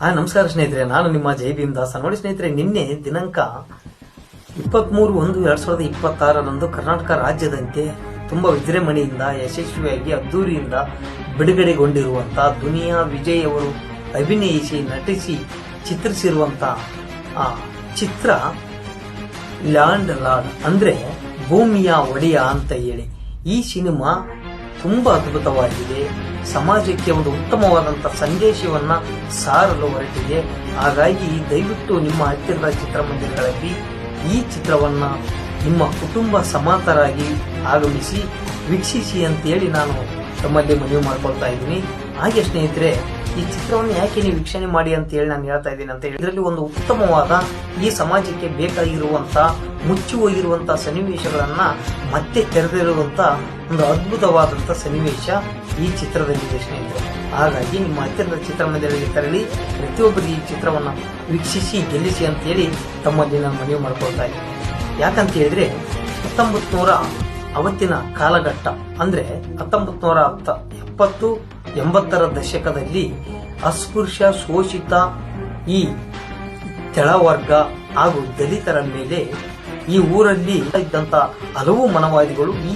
ನಮಸ್ಕಾರ ಸ್ನೇಹಿತರೆ, ನಾನು ನಿಮ್ಮ ಜೈ ಭೀಮ್ ದಾಸ. ನೋಡಿ ಸ್ನೇಹಿತರೆ, ನಿನ್ನೆ ದಿನಾಂಕ 23/1/2026 ಕರ್ನಾಟಕ ರಾಜ್ಯದಂತೆ ತುಂಬಾ ವಿಜೃಂಭಣೆಯಿಂದ ಯಶಸ್ವಿಯಾಗಿ ಅದ್ದೂರಿಯಿಂದ ಬಿಡುಗಡೆಗೊಂಡಿರುವಂತಹ ದುನಿಯಾ ವಿಜಯ್ ಅವರು ಅಭಿನಯಿಸಿ ನಟಿಸಿ ಚಿತ್ರಿಸಿರುವಂತಹ ಚಿತ್ರ ಲ್ಯಾಂಡ್ ಲಾರ್ಡ್ ಅಂದ್ರೆ ಭೂಮಿಯ ಒಡೆಯ ಅಂತ ಹೇಳಿ. ಈ ಸಿನಿಮಾ ತುಂಬಾ ಅದ್ಭುತವಾಗಿದೆ. ಸಮಾಜಕ್ಕೆ ಒಂದು ಉತ್ತಮವಾದಂತಹ ಸಂದೇಶವನ್ನ ಸಾರಲು ಹೊರಟಿದೆ. ಹಾಗಾಗಿ ದಯವಿಟ್ಟು ನಿಮ್ಮ ಹತ್ತಿರದ ಚಿತ್ರಮಂದಿರಗಳಲ್ಲಿ ಈ ಚಿತ್ರವನ್ನ ನಿಮ್ಮ ಕುಟುಂಬ ಸಮಾತರಾಗಿ ಆಗಮಿಸಿ ವೀಕ್ಷಿಸಿ ಅಂತೇಳಿ ನಾನು ತಮ್ಮಲ್ಲಿ ಮನವಿ ಮಾಡ್ಕೊಳ್ತಾ ಇದ್ದೀನಿ. ಹಾಗೆ ಸ್ನೇಹಿತರೆ, ಈ ಚಿತ್ರವನ್ನು ಯಾಕೆ ನೀವು ವೀಕ್ಷಣೆ ಮಾಡಿ ಅಂತ ಹೇಳಿ ನಾನು ಹೇಳ್ತಾ ಇದ್ದೀನಿ ಅಂತ ಹೇಳಿ, ಇದರಲ್ಲಿ ಒಂದು ಉತ್ತಮವಾದ ಈ ಸಮಾಜಕ್ಕೆ ಬೇಕಾಗಿರುವಂತಹ ಮುಚ್ಚಿ ಹೋಗಿರುವಂತಹ ಸನ್ನಿವೇಶಗಳನ್ನ ಮತ್ತೆ ತೆರೆದಿರುವಂತಹ ಒಂದು ಅದ್ಭುತವಾದಂತಹ ಸನ್ನಿವೇಶ ಈ ಚಿತ್ರದಲ್ಲಿದೆ ಸ್ನೇಹಿತರೆ. ಹಾಗಾಗಿ ನಿಮ್ಮ ಹತ್ತಿರದ ಚಿತ್ರಮಂದಿರಗಳಿಗೆ ತೆರಳಿ ಪ್ರತಿಯೊಬ್ಬರು ಈ ಚಿತ್ರವನ್ನ ವೀಕ್ಷಿಸಿ ಗೆಲ್ಲಿಸಿ ಅಂತ ಹೇಳಿ ತಮ್ಮಲ್ಲಿ ನಾನು ಮನವಿ ಮಾಡ್ಕೊಳ್ತಾ ಇದ್ದೀನಿ. ಯಾಕಂತ ಹೇಳಿದ್ರೆ 1900 ಅವತ್ತಿನ ಕಾಲಘಟ್ಟ ಅಂದ್ರೆ 1970-80 ದಶಕದಲ್ಲಿ ಅಸ್ಪೃಶ್ಯ ಶೋಷಿತ ಈ ತೆಳವರ್ಗ ಹಾಗೂ ದಲಿತರ ಮೇಲೆ ಈ ಊರಲ್ಲಿ ಇದ್ದಂತ ಹಲವು ಮನವಾದಿಗಳು ಈ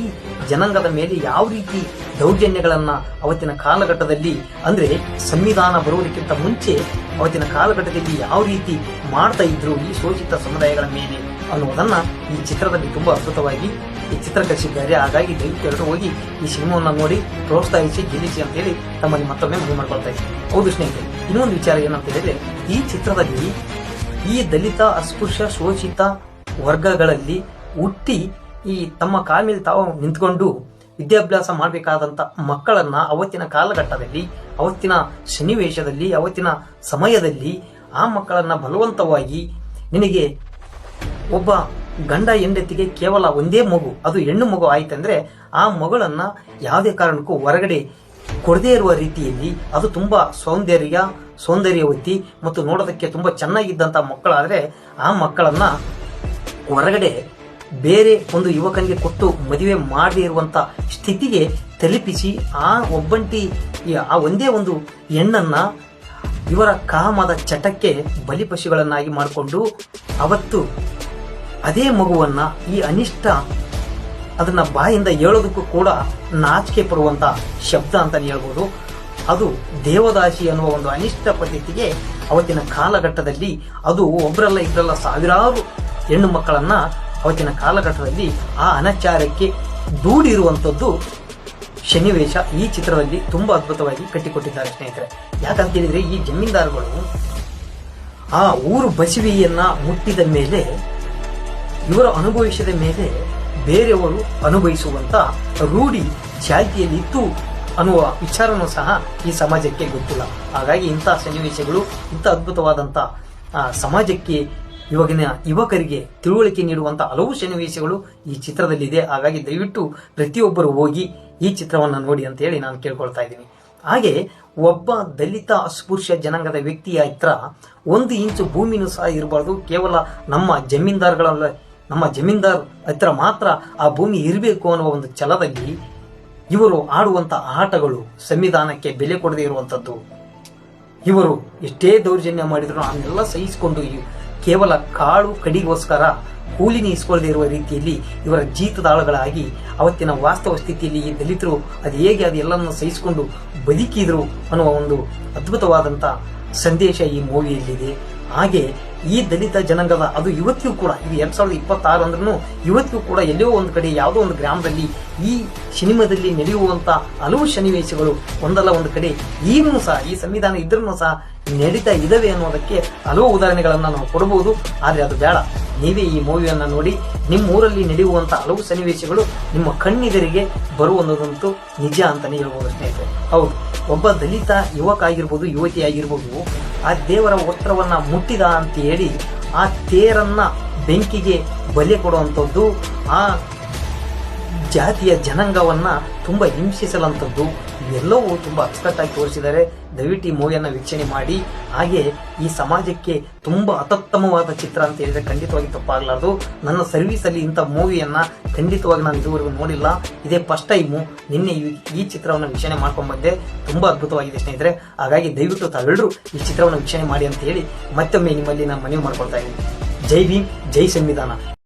ಜನಾಂಗದ ಮೇಲೆ ಯಾವ ರೀತಿ ದೌರ್ಜನ್ಯಗಳನ್ನ ಅವತ್ತಿನ ಕಾಲಘಟ್ಟದಲ್ಲಿ ಅಂದ್ರೆ ಸಂವಿಧಾನ ಬರುವುದಕ್ಕಿಂತ ಮುಂಚೆ ಅವತ್ತಿನ ಕಾಲಘಟ್ಟದಲ್ಲಿ ಯಾವ ರೀತಿ ಮಾಡ್ತಾ ಇದ್ರು ಈ ಶೋಷಿತ ಸಮುದಾಯಗಳ ಮೇಲೆ ಅನ್ನುವುದನ್ನ ಈ ಚಿತ್ರದಲ್ಲಿ ತುಂಬಾ ಅದ್ಭುತವಾಗಿ ಈ ಚಿತ್ರೀಕರಿಸಿದ್ದಾರೆ. ಹಾಗಾಗಿ ದಯವಿಟ್ಟು ಎಲ್ಲರೂ ಹೋಗಿ ಈ ಸಿನಿಮಾವನ್ನು ನೋಡಿ ಪ್ರೋತ್ಸಾಹಿಸಿ ಗೆಲ್ಲಿಸಿ ಅಂತ ಹೇಳಿ ತಮ್ಮಲ್ಲಿ ಮತ್ತೊಮ್ಮೆ ಮನವಿ ಮಾಡ್ಕೊಳ್ತಾ ಇದ್ದೀನಿ. ಹೌದು ಸ್ನೇಹಿತರೆ, ಇನ್ನೊಂದು ವಿಚಾರ ಏನಂತ ಹೇಳಿದ್ರೆ, ಈ ಚಿತ್ರದಲ್ಲಿ ಈ ದಲಿತ ಅಸ್ಪೃಶ್ಯ ಶೋಷಿತ ವರ್ಗಗಳಲ್ಲಿ ಹುಟ್ಟಿ ಈ ತಮ್ಮ ಕಾಲ ಮೇಲೆ ತಾವು ನಿಂತ್ಕೊಂಡು ವಿದ್ಯಾಭ್ಯಾಸ ಮಾಡಬೇಕಾದಂತ ಮಕ್ಕಳನ್ನ ಅವತ್ತಿನ ಕಾಲಘಟ್ಟದಲ್ಲಿ, ಅವತ್ತಿನ ಸನ್ನಿವೇಶದಲ್ಲಿ, ಅವತ್ತಿನ ಸಮಯದಲ್ಲಿ ಆ ಮಕ್ಕಳನ್ನ ಬಲವಂತವಾಗಿ ನಿನಗೆ ಒಬ್ಬ ಗಂಡ ಹೆಂಡತಿಗೆ ಕೇವಲ ಒಂದೇ ಮಗು, ಅದು ಹೆಣ್ಣು ಮಗು ಆಯ್ತಂದ್ರೆ ಆ ಮಗಳನ್ನ ಯಾವುದೇ ಕಾರಣಕ್ಕೂ ಹೊರಗಡೆ ಕೊಡದೇ ಇರುವ ರೀತಿಯಲ್ಲಿ, ಅದು ತುಂಬಾ ಸೌಂದರ್ಯವತಿ ಮತ್ತು ನೋಡೋದಕ್ಕೆ ತುಂಬಾ ಚೆನ್ನಾಗಿದ್ದಂತ ಮಕ್ಕಳಾದ್ರೆ ಆ ಮಕ್ಕಳನ್ನ ಹೊರಗಡೆ ಬೇರೆ ಒಂದು ಯುವಕನಿಗೆ ಕೊಟ್ಟು ಮದುವೆ ಮಾಡದೇ ಇರುವಂತ ಸ್ಥಿತಿಗೆ ತಲುಪಿಸಿ ಆ ಒಂದೇ ಒಂದು ಹೆಣ್ಣನ್ನ ಇವರ ಕಾಮದ ಚಟಕ್ಕೆ ಬಲಿಪಶುಗಳನ್ನಾಗಿ ಮಾಡಿಕೊಂಡು ಅವತ್ತು ಅದೇ ಮಗುವನ್ನ ಈ ಅನಿಷ್ಟ ಅದನ್ನ ಬಾಯಿಂದ ಹೇಳೋದಕ್ಕೂ ಕೂಡ ನಾಚಿಕೆ ಪಡುವಂತ ಶಬ್ದ ಅಂತಾನೆ ಹೇಳ್ಬೋದು. ಅದು ದೇವದಾಸಿ ಅನ್ನುವ ಒಂದು ಅನಿಷ್ಟ ಪದ್ಧತಿಗೆ ಅವತ್ತಿನ ಕಾಲಘಟ್ಟದಲ್ಲಿ, ಅದು ಒಬ್ಬರಲ್ಲ ಇಬ್ಬರಲ್ಲ ಸಾವಿರಾರು ಹೆಣ್ಣು ಮಕ್ಕಳನ್ನ ಅವತ್ತಿನ ಕಾಲಘಟ್ಟದಲ್ಲಿ ಆ ಅನಾಚಾರಕ್ಕೆ ದೂಡಿರುವಂತದ್ದು ಸನ್ನಿವೇಶ ಈ ಚಿತ್ರದಲ್ಲಿ ತುಂಬಾ ಅದ್ಭುತವಾಗಿ ಕಟ್ಟಿಕೊಟ್ಟಿದ್ದಾರೆ ಸ್ನೇಹಿತರೆ. ಯಾಕಂತ ಹೇಳಿದ್ರೆ, ಈ ಜಮೀನ್ದಾರ್ಗಳು ಆ ಊರು ಬಸವಿಯನ್ನ ಮುಟ್ಟಿದ ಮೇಲೆ, ಇವರು ಅನುಭವಿಸಿದ ಮೇಲೆ ಬೇರೆಯವರು ಅನುಭವಿಸುವಂತ ರೂಢಿ ಜಾತಿಯಲ್ಲಿ ಇತ್ತು ಅನ್ನುವ ವಿಚಾರನೂ ಸಹ ಈ ಸಮಾಜಕ್ಕೆ ಗೊತ್ತಿಲ್ಲ. ಹಾಗಾಗಿ ಇಂತಹ ಸನ್ನಿವೇಶಗಳು, ಇಂಥ ಅದ್ಭುತವಾದಂತ ಸಮಾಜಕ್ಕೆ ಇವಾಗಿನ ಯುವಕರಿಗೆ ತಿಳುವಳಿಕೆ ನೀಡುವಂತ ಹಲವು ಸನ್ನಿವೇಶಗಳು ಈ ಚಿತ್ರದಲ್ಲಿದೆ. ಹಾಗಾಗಿ ದಯವಿಟ್ಟು ಪ್ರತಿಯೊಬ್ಬರು ಹೋಗಿ ಈ ಚಿತ್ರವನ್ನ ನೋಡಿ ಅಂತ ಹೇಳಿ ನಾನು ಕೇಳ್ಕೊಳ್ತಾ ಇದ್ದೀನಿ. ಹಾಗೆ ಒಬ್ಬ ದಲಿತ ಅಸ್ಪೃಶ್ಯ ಜನಾಂಗದ ವ್ಯಕ್ತಿಯ ಹತ್ರ 1 ಇಂಚು ಭೂಮಿನೂ ಸಹ ಇರಬಾರ್ದು. ಕೇವಲ ನಮ್ಮ ಜಮೀನ್ದಾರ್ ಹತ್ರ ಮಾತ್ರ ಆ ಭೂಮಿ ಇರಬೇಕು ಅನ್ನುವ ಒಂದು ಛಲದಲ್ಲಿ ಇವರು ಆಡುವಂತ ಆಟಗಳು ಸಂವಿಧಾನಕ್ಕೆ ಬೆಲೆ ಕೊಡದೇ ಇರುವಂತದ್ದು. ಇವರು ಎಷ್ಟೇ ದೌರ್ಜನ್ಯ ಮಾಡಿದ್ರು ಅದನ್ನೆಲ್ಲ ಸಹಿಸಿಕೊಂಡು ಕೇವಲ ಕಾಳು ಕಡಿಗೋಸ್ಕರ ಕೂಲಿನಿ ಇಸ್ಕೊಳ್ಳದೆ ಇರುವ ರೀತಿಯಲ್ಲಿ ಇವರ ಜೀತದಾಳಗಳಾಗಿ ಅವತ್ತಿನ ವಾಸ್ತವ ಸ್ಥಿತಿಯಲ್ಲಿ ಈ ದಲಿತರು ಅದು ಹೇಗೆ ಅದೆಲ್ಲವನ್ನು ಸಹಿಸಿಕೊಂಡು ಬದುಕಿದ್ರು ಅನ್ನುವ ಒಂದು ಅದ್ಭುತವಾದಂತ ಸಂದೇಶ ಈ ಮೂವಿಯಲ್ಲಿದೆ. ಹಾಗೆ ಈ ದಲಿತ ಜನಾಂಗದ ಅದು ಇವತ್ತಿಗೂ ಕೂಡ, ಇದು 2026 ಅಂದ್ರೂ ಇವತ್ತಿಗೂ ಕೂಡ ಎಲ್ಲೋ ಒಂದು ಕಡೆ ಯಾವುದೋ ಒಂದು ಗ್ರಾಮದಲ್ಲಿ ಈ ಸಿನಿಮಾದಲ್ಲಿ ನಡೆಯುವಂತ ಹಲವು ಸನ್ನಿವೇಶಗಳು ಒಂದಲ್ಲ ಒಂದು ಕಡೆ ಈಗಲೂ ಸಹ ಈ ಸಂವಿಧಾನ ಇದ್ರೂ ಸಹ ನಡೀತಾ ಇದಾವೆ ಅನ್ನೋದಕ್ಕೆ ಹಲವು ಉದಾಹರಣೆಗಳನ್ನ ನಾವು ಕೊಡಬಹುದು. ಆದ್ರೆ ಅದು ಬೇಡ, ನೀವೇ ಈ ಮೂವಿಯನ್ನ ನೋಡಿ ನಿಮ್ಮ ಊರಲ್ಲಿ ನಡೆಯುವಂತ ಹಲವು ಸನ್ನಿವೇಶಗಳು ನಿಮ್ಮ ಕಣ್ಣೆದುರಿಗೆ ಬರುವಂತದಂತೂ ನಿಜ ಅಂತಾನೆ ಹೇಳ್ಬೋದು ಸ್ನೇಹಿತರೆ. ಹೌದು, ಒಬ್ಬ ದಲಿತ ಯುವಕ ಆಗಿರ್ಬೋದು, ಯುವತಿ ಆಗಿರ್ಬೋದು, ಆ ದೇವರ ವಸ್ತ್ರವನ್ನ ಮುಟ್ಟಿದ ಅಂತ ಹೇಳಿ ಆ ತೇರನ್ನ ಬೆಂಕಿಗೆ ಬಲಿ ಕೊಡುವಂಥದ್ದು, ಆ ಜಾತಿಯ ಜನಾಂಗವನ್ನ ತುಂಬಾ ಹಿಂಸಿಸಲಂಥದ್ದು, ಎಲ್ಲವೂ ತುಂಬಾ ಅಚ್ಚುಕಟ್ಟಾಗಿ ತೋರಿಸಿದ್ದಾರೆ. ದಯವಿಟ್ಟು ಈ ಮೂವಿಯನ್ನ ವೀಕ್ಷಣೆ ಮಾಡಿ. ಹಾಗೆ ಈ ಸಮಾಜಕ್ಕೆ ತುಂಬಾ ಅತ್ಯುತ್ತಮವಾದ ಚಿತ್ರ ಅಂತ ಹೇಳಿದ್ರೆ ಖಂಡಿತವಾಗಿ ತಪ್ಪಾಗಲಾರದು. ನನ್ನ ಸರ್ವಿಸ್ ಅಲ್ಲಿ ಇಂಥ ಮೂವಿಯನ್ನ ಖಂಡಿತವಾಗಿ ನಾನು ಇದುವರೆಗೂ ನೋಡಿಲ್ಲ. ಇದೇ ಫಸ್ಟ್ ಟೈಮು ನಿನ್ನೆ ಈ ಚಿತ್ರವನ್ನು ವೀಕ್ಷಣೆ ಮಾಡ್ಕೊಂಡ್ ಬಂದೆ. ತುಂಬಾ ಅದ್ಭುತವಾಗಿದೆ ಸ್ನೇಹಿತರೆ. ಹಾಗಾಗಿ ದಯವಿಟ್ಟು ತಾವೆಲ್ಲರೂ ಈ ಚಿತ್ರವನ್ನು ವೀಕ್ಷಣೆ ಮಾಡಿ ಅಂತ ಹೇಳಿ ಮತ್ತೊಮ್ಮೆ ನಿಮ್ಮಲ್ಲಿ ನಾನು ಮನವಿ ಮಾಡ್ಕೊಳ್ತಾ ಇದ್ದೀನಿ. ಜೈ ಭೀಮ್, ಜೈ ಸಂವಿಧಾನ.